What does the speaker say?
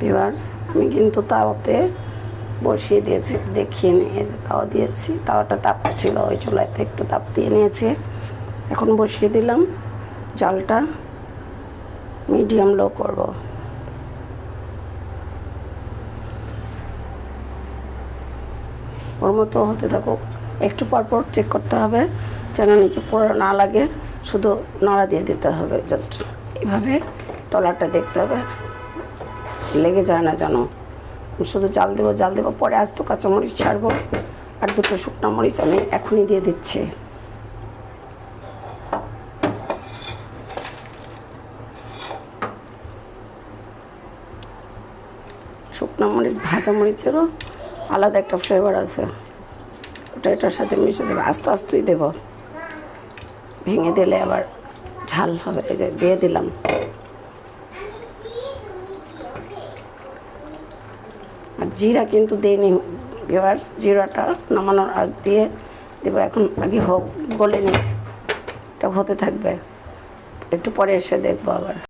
Viewers, আমি কিন্তু তাওয়াতে বসিয়ে দিয়েছি, দেখিয়ে নিয়ে যে তাওয়া দিয়েছি। তাওয়াটা তাপ ছিল, ওই চুলাতে একটু তাপ দিয়ে নিয়েছি। এখন বসিয়ে দিলাম, জালটা মিডিয়াম লো করব। ওর মতো হতে থাকুক, একটু পরপর চেক করতে হবে যেন নিচে পোড়া না লাগে, শুধু নাড়া দিয়ে দিতে হবে। জাস্ট এইভাবে তলাটা দেখতে হবে, লেগে যায় না যেন। শুধু জাল দেবো, পরে আস্ত কাঁচামরিচ ছাড়বো, আর দুটো শুকনো মরিচ আমি এখনই দিয়ে দিচ্ছি। শুকনো মরিচ, ভাজা মরিচেরও আলাদা একটা ফ্লেভার আছে, ওটা এটার সাথে মিশে যাবে। আস্তেই দেবো, ভেঙে দিলে আবার ঝাল হবে। এই যে দিয়ে দিলাম। আর জিরা কিন্তু দিইনি ভিউয়ার্স, জিরাটা নামানোর আগ দিয়ে দেবো। এখন আগে হোক, গলে নিই, এটা হতে থাকবে, একটু পরে এসে দেখবো আবার।